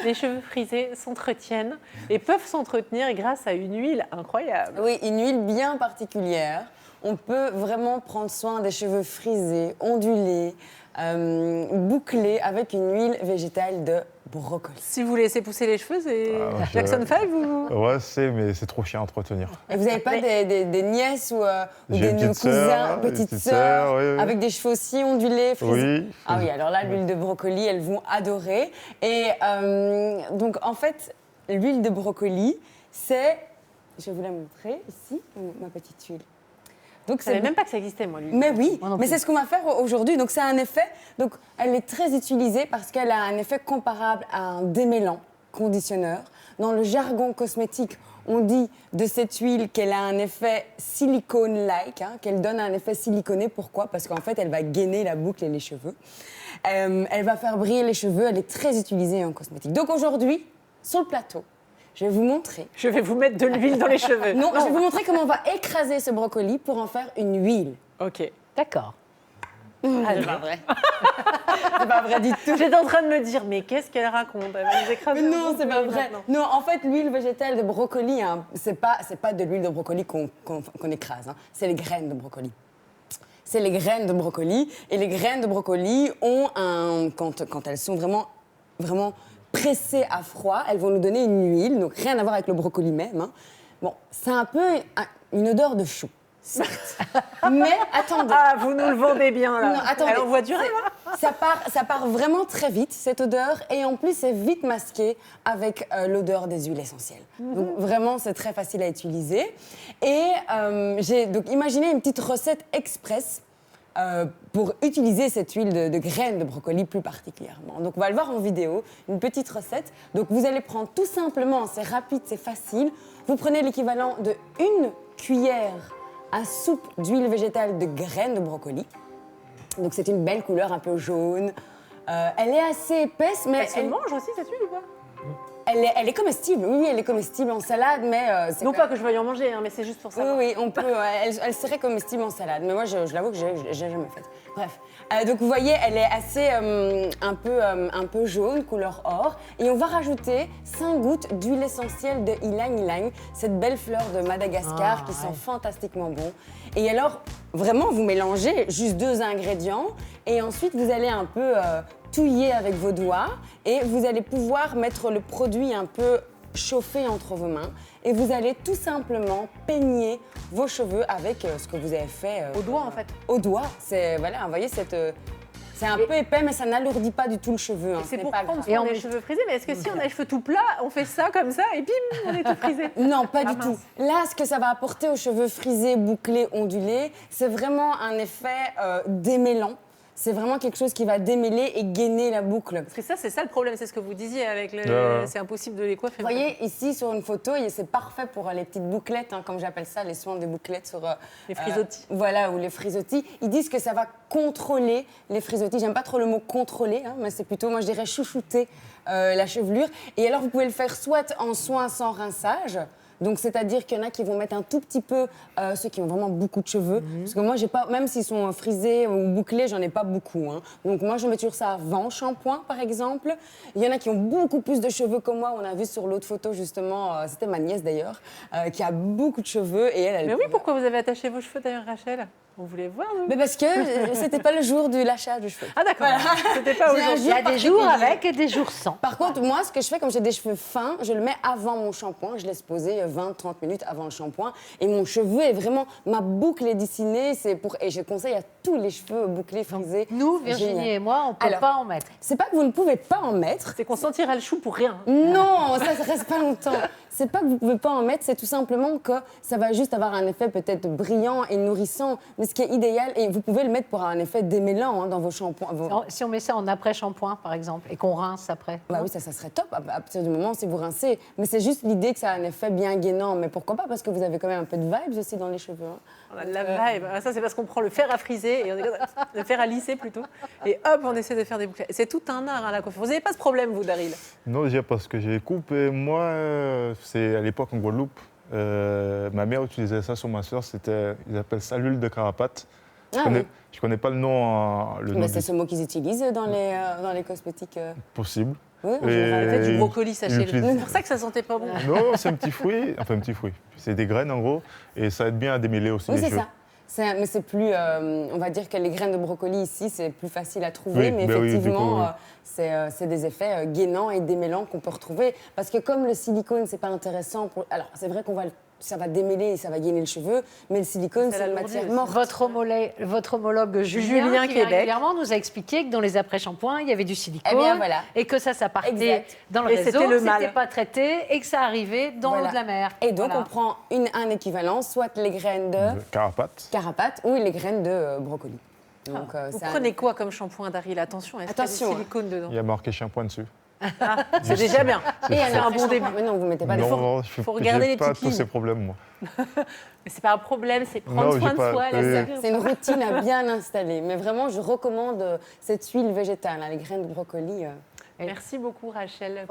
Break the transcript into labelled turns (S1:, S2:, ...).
S1: Les cheveux frisés s'entretiennent et peuvent s'entretenir grâce à une huile incroyable.
S2: Oui, une huile bien particulière. On peut vraiment prendre soin des cheveux frisés, ondulés, bouclés avec une huile végétale de brocoli.
S1: Si vous laissez pousser les cheveux, c'est Jackson 5 ou...
S3: Ouais, mais c'est trop chiant à entretenir.
S2: Et vous n'avez pas des nièces ou
S3: J'ai
S2: des
S3: une petite sœur,
S2: cousins,
S3: une
S2: petites
S3: petite
S2: sœurs,
S3: sœur, oui, oui.
S2: avec des cheveux aussi ondulés, frisés?
S3: Oui.
S2: Ah oui, alors là, l'huile de brocoli, elles vont adorer. Et donc, en fait, l'huile de brocoli, c'est... Je vais vous la montrer ici, ma petite huile. Donc,
S1: Je savais même pas que ça existait, moi, lui.
S2: Mais oui,
S1: Moi non
S2: mais
S1: plus.
S2: c'est ce qu'on va faire aujourd'hui. Donc, c'est un effet. Donc, elle est très utilisée parce qu'elle a un effet comparable à un démêlant conditionneur. Dans le jargon cosmétique, on dit de cette huile qu'elle a un effet silicone-like, qu'elle donne un effet siliconé. Pourquoi? Parce qu'en fait, elle va gainer la boucle et les cheveux. Elle va faire briller les cheveux. Elle est très utilisée en cosmétique. Donc, aujourd'hui, sur le plateau, je vais vous montrer.
S1: Je vais vous mettre de l'huile dans les cheveux.
S2: Non, je vais vous montrer comment on va écraser ce brocoli pour en faire une huile.
S1: Ok.
S4: D'accord.
S2: C'est pas vrai. C'est pas vrai du tout.
S1: J'étais en train de me dire, mais qu'est-ce qu'elle raconte? Elle va nous écraser
S2: Mais
S1: un
S2: non,
S1: peu
S2: c'est pas vrai.
S1: maintenant.
S2: Non, en fait, l'huile végétale de brocoli, c'est pas de l'huile de brocoli qu'on écrase. C'est les graines de brocoli. C'est les graines de brocoli. Et les graines de brocoli ont quand elles sont vraiment pressées à froid, elles vont nous donner une huile. Donc rien à voir avec le brocoli même. Bon, c'est un peu une odeur de chou. Certes. Mais attendez.
S1: Ah, vous nous le vendez bien, là.
S2: Non, attendez.
S1: Elle envoie du rêve, hein.
S2: Ça part vraiment très vite, cette odeur, et en plus, c'est vite masqué avec l'odeur des huiles essentielles. Donc, vraiment, c'est très facile à utiliser. Et j'ai donc imaginé une petite recette express pour utiliser cette huile de graines de brocoli plus particulièrement. Donc, on va le voir en vidéo, une petite recette. Donc, vous allez prendre tout simplement, c'est rapide, c'est facile, vous prenez l'équivalent de 1 cuillère à soupe d'huile végétale de graines de brocoli. Donc c'est une belle couleur un peu jaune. Elle est assez épaisse, mais
S1: Elle se mange aussi, cette huile, ou pas?
S2: elle est comestible. Oui, elle est comestible en salade, mais c'est
S1: Non pas que je veuille en manger, hein, mais c'est juste pour ça.
S2: oui, on peut. Elle serait comestible en salade, mais moi, je l'avoue que j'ai jamais faite. Bref. Donc vous voyez, elle est assez un peu jaune, couleur or. Et on va rajouter 5 gouttes d'huile essentielle de ylang-ylang, cette belle fleur de Madagascar qui sent fantastiquement bon. Et alors, vraiment, vous mélangez juste 2 ingrédients et ensuite vous allez un peu touiller avec vos doigts et vous allez pouvoir mettre le produit un peu chauffé entre vos mains et vous allez tout simplement peigner vos cheveux avec ce que vous avez fait.
S1: Au doigt, en fait.
S2: Au doigt. C'est, voilà, vous voyez, c'est un peu épais, mais ça n'alourdit pas du tout le cheveu.
S1: C'est
S2: ce
S1: pour
S2: n'est pas
S1: prendre
S2: grave.
S1: soin des cheveux frisés, mais est-ce que si on a les cheveux tout plats, on fait ça comme ça et bim, on est tout frisé?
S2: Non, pas
S1: Ah,
S2: du
S1: mince.
S2: tout. Là, ce que ça va apporter aux cheveux frisés, bouclés, ondulés, c'est vraiment un effet démêlant. C'est vraiment quelque chose qui va démêler et gainer la boucle.
S1: Parce que ça, c'est ça le problème, c'est ce que vous disiez avec le...
S3: Ouais.
S1: C'est impossible de les coiffer.
S2: Vous voyez, ici, sur une photo, c'est parfait pour les petites bouclettes, comme j'appelle ça, les soins des bouclettes sur...
S1: Les frisottis.
S2: Voilà, ou les frisottis. Ils disent que ça va contrôler les frisottis. J'aime pas trop le mot contrôler, mais c'est plutôt, moi, je dirais chouchouter la chevelure. Et alors, vous pouvez le faire soit en soin sans rinçage, donc, c'est-à-dire qu'il y en a qui vont mettre un tout petit peu, ceux qui ont vraiment beaucoup de cheveux. Parce que moi, j'ai pas, même s'ils sont frisés ou bouclés, j'en ai pas beaucoup. Donc, moi, je mets toujours ça avant shampoing, par exemple. Il y en a qui ont beaucoup plus de cheveux que moi. On a vu sur l'autre photo, justement, c'était ma nièce d'ailleurs, qui a beaucoup de cheveux. Et elle
S1: Mais oui, pourquoi vous avez attaché vos cheveux d'ailleurs, Rachel? On voulait voir, nous.
S2: Mais parce que c'était pas le jour du lâchage de cheveux.
S1: Ah d'accord, c'était pas
S2: J'ai un
S1: aujourd'hui.
S4: Il y a des jours
S2: particulier.
S4: avec et des jours sans.
S2: Par contre, moi, ce que je fais, comme j'ai des cheveux fins, je le mets avant mon shampoing. Je laisse poser 20-30 minutes avant le shampoing. Et mon cheveu est vraiment... Ma boucle est dessinée. Et je conseille à tous les cheveux bouclés, frisés.
S4: Nous,
S2: C'est
S4: Virginie
S2: génial.
S4: et moi, on ne peut
S2: Alors,
S4: pas en mettre.
S2: C'est pas que vous ne pouvez pas en mettre.
S1: C'est qu'on sentira le chou pour rien.
S2: Non, ça reste pas longtemps. C'est pas que vous pouvez pas en mettre, c'est tout simplement que ça va juste avoir un effet peut-être brillant et nourrissant. Mais ce qui est idéal, et vous pouvez le mettre pour un effet démêlant dans vos shampoings.
S4: Si on met ça en après-shampoing, par exemple, et qu'on rince après.
S2: Bah oui, ça serait top à partir du moment où vous rincez. Mais c'est juste l'idée que ça a un effet bien gainant. Mais pourquoi pas? Parce que vous avez quand même un peu de vibes aussi dans les cheveux.
S1: On a de la vibe. Ça, c'est parce qu'on prend le fer à friser, et on est comme ça, le fer à lisser plutôt. Et hop, on essaie de faire des boucles. C'est tout un art, la coiffure. Vous n'avez pas ce problème, vous, Daryl?
S3: Non, déjà parce que j'ai coupé. Moi, c'est à l'époque en Guadeloupe. Ma mère utilisait ça sur ma soeur. Ils appellent ça l'huile de carapate. Je connais pas le nom.
S2: Mais c'est ce mot qu'ils utilisent dans les cosmétiques.
S3: Possible.
S2: Oui, en
S3: Et-
S2: général.
S1: Peut-être du
S3: il-
S1: brocoli,
S3: il
S1: sachez-le.
S3: utilise-
S1: C'est pour ça que ça sentait pas bon.
S3: Non, c'est un petit fruit. Enfin, un petit fruit. C'est des graines, en gros. Et ça aide bien à démêler aussi
S2: Oui,
S3: les
S2: c'est
S3: jeux.
S2: ça. Mais c'est plus, on va dire que les graines de brocoli ici, c'est plus facile à trouver,
S3: Oui,
S2: mais
S3: ben oui, du
S2: effectivement,
S3: coup, oui.
S2: c'est des effets gainants et démêlants qu'on peut retrouver. Parce que comme le silicone, c'est pas intéressant pour... Alors, c'est vrai ça va démêler et ça va gainer le cheveu, mais le silicone,
S1: Ça
S2: c'est une
S1: l'alourdit
S2: matière
S1: aussi.
S2: morte.
S4: Votre homologue Julien qui vient
S1: Québec.
S4: régulièrement, nous a expliqué que dans les après-shampoings, il y avait du silicone.
S2: Eh bien, voilà.
S4: Et que ça partait
S2: Exact.
S4: dans le
S1: Et
S4: réseau,
S1: c'était le
S4: que
S1: mal.
S4: c'était pas traité et que ça arrivait dans
S2: Voilà.
S4: l'eau de la mer.
S2: Et donc,
S4: Voilà.
S2: on prend un équivalent, soit les graines de
S3: De Carapate.
S2: carapate ou les graines de brocoli. Donc,
S1: Vous
S2: c'est un-
S1: prenez quoi comme shampoing, Daryl? Attention, est-ce qu'il y a
S2: Attention,
S1: du silicone dedans?
S3: Il y a marqué shampoing dessus.
S1: C'est déjà bien.
S2: Et
S1: C'est un bon début.
S2: Mais non, vous mettez pas les
S3: Non,
S1: faut regarder les
S3: j'ai pas
S1: petites
S3: tous
S1: lignes.
S3: ces problèmes, moi.
S1: Mais c'est pas un problème, c'est prendre
S3: Non,
S1: soin
S3: j'ai
S1: de
S3: pas-
S1: soi.
S3: oui.
S1: là,
S2: C'est une routine à bien installer. Mais vraiment, je recommande cette huile végétale, hein, les graines de brocoli.
S1: Merci beaucoup, Rachel.